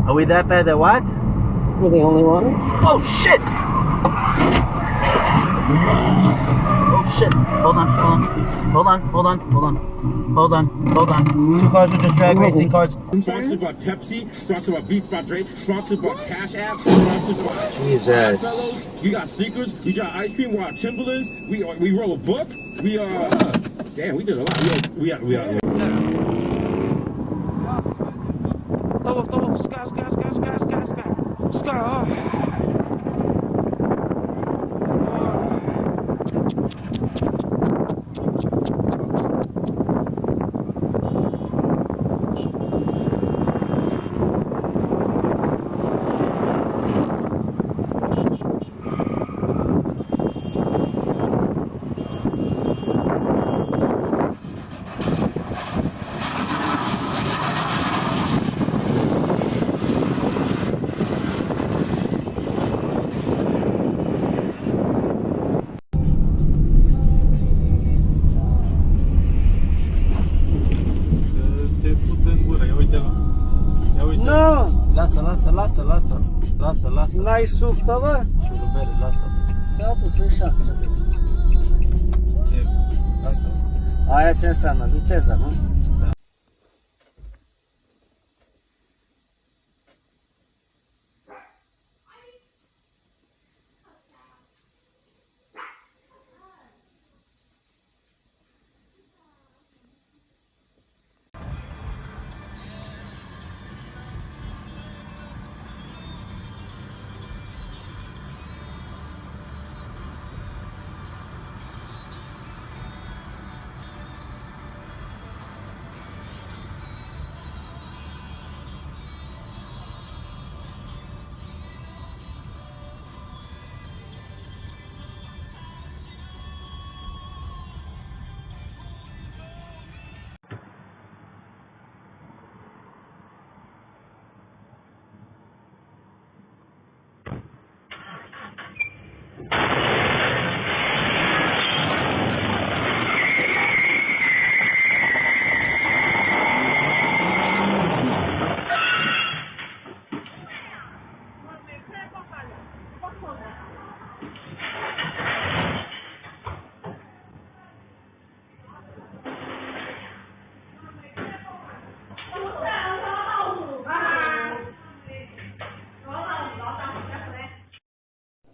Are we that bad at what? We're the only ones. Oh shit! Oh shit! Hold on, hold on. Hold on, hold on, hold on. Hold on, hold on. Two cars are just drag racing cars. Sponsored by Pepsi, sponsored by Beats by Dre, sponsored by Cash App, sponsored by Jesus. Fellows. We got sneakers, we got ice cream, we got Timberlands, we roll a book, we damn, we did a lot. We are. Throw off, sky. Nu! Lasă. N-ai sub tăvă? Șurubele, lasă. Gata, sunt 6. Lasă. Aia ce înseamnă? Viteza, nu?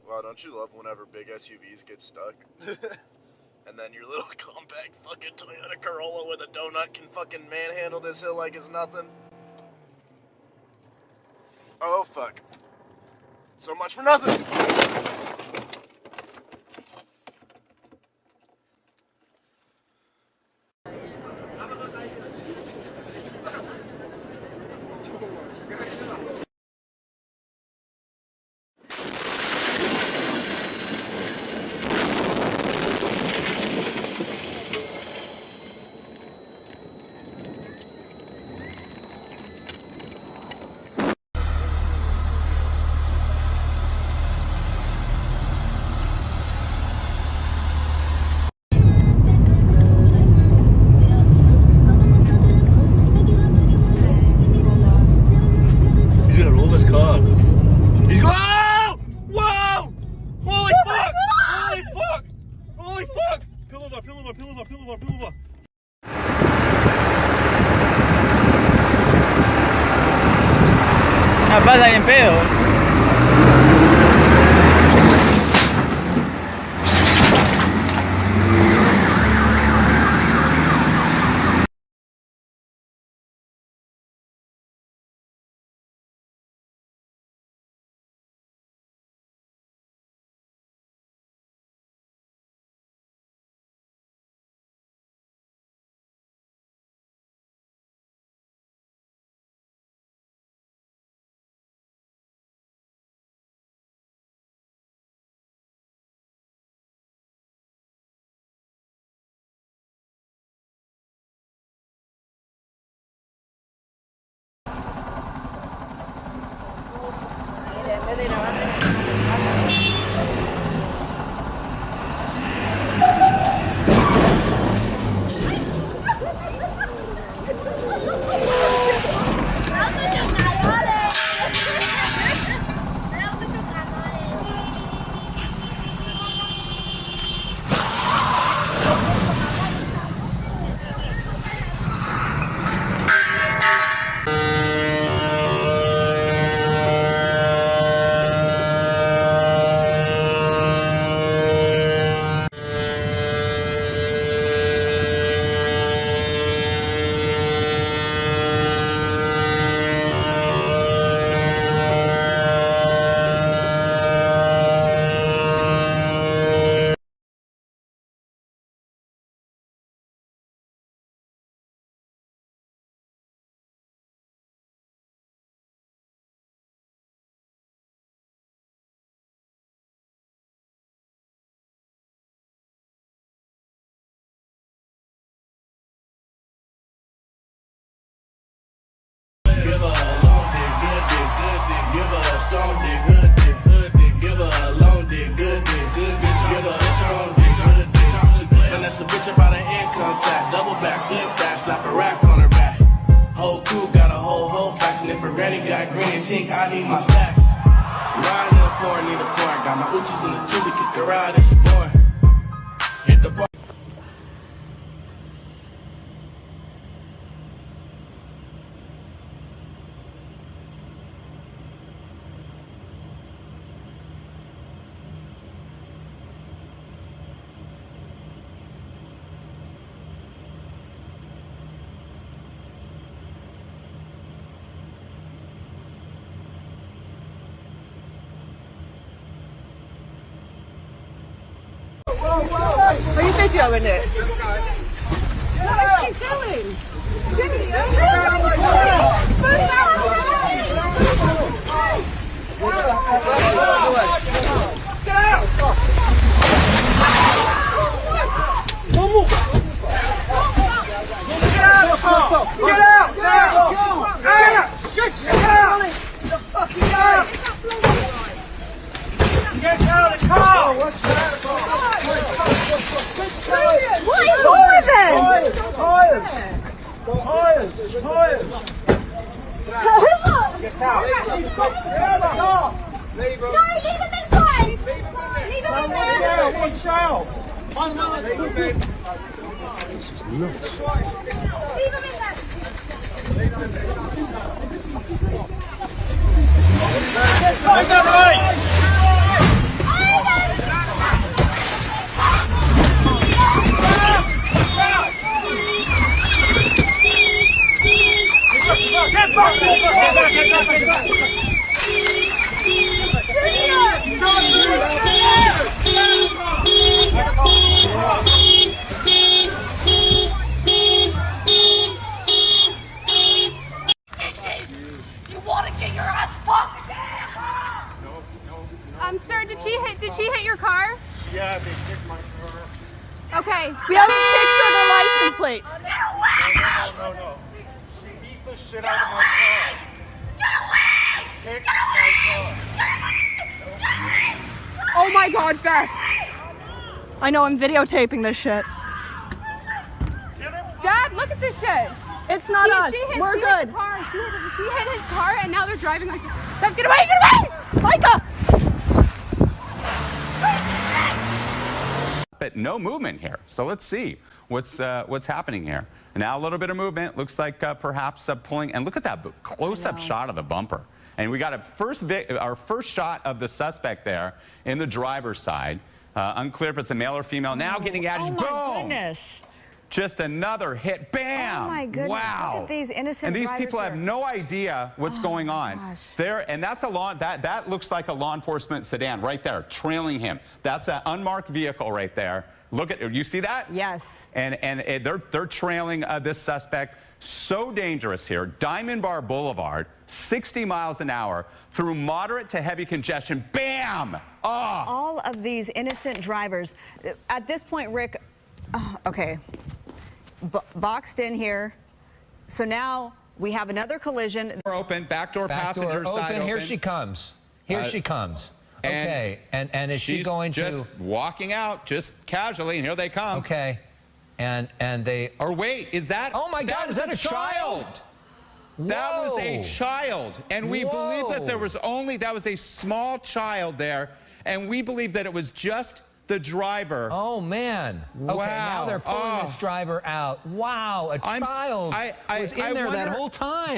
Wow, don't you love whenever big SUVs get stuck? And then your little compact fucking Toyota Corolla with a donut can fucking manhandle this hill like it's nothing? Oh, fuck. So much for nothing! Pasa bien pedo. Granny got green chink, I need my stacks. Riding in a four, need a four. Got my Uchis in the Julie, kick the ride, it's your boy. Hit the bar. Are you videoing it? What is she doing? Get out! Get out! Shut out! The fucking out! Get out of the car! What is wrong with him? Tires! Get out! Leave him! No, leave him inside! Leave him in there! One child! Leave him in there! Sir, did she hit your car? Yeah, they kicked my car. Okay. We have a picture of the license plate. No. She beat the shit out of my car. Kicked my car. Oh my God, Beth. I know, I'm videotaping this shit. Dad, look at this shit. It's not us. We're good. She hit his car and now they're driving like this. Beth, get away, get away! Micah! But no movement here. So let's see what's happening here. Now a little bit of movement. Looks like perhaps pulling. And look at that close-up shot of the bumper. And we got our first shot of the suspect there in the driver's side. Unclear if it's a male or female. Now getting agitated. Oh my goodness. Just another hit. Bam! Oh my goodness. Wow! Look at these innocent And these drivers people have here. no idea what's going on. Gosh. And that's a that looks like a law enforcement sedan right there, trailing him. That's an unmarked vehicle right there. Look at, you see that? Yes. And they're trailing this suspect. So dangerous here. Diamond Bar Boulevard, 60 miles an hour through moderate to heavy congestion. Bam! Oh. All of these innocent drivers. At this point, Rick, okay, boxed in here. So now we have another collision. Door open, back door passenger side open. Here she comes. Here she comes. Okay, and is she going to... She's just walking out, just casually, and here they come. Okay, and they... Or wait, is that... Oh my God, is that a child? That was a Whoa. child, and we believe that that was a small child there, and we believe that it was just the driver. Oh man. Okay, Wow. now they're pulling this driver out. Wow, a child was in there that whole time.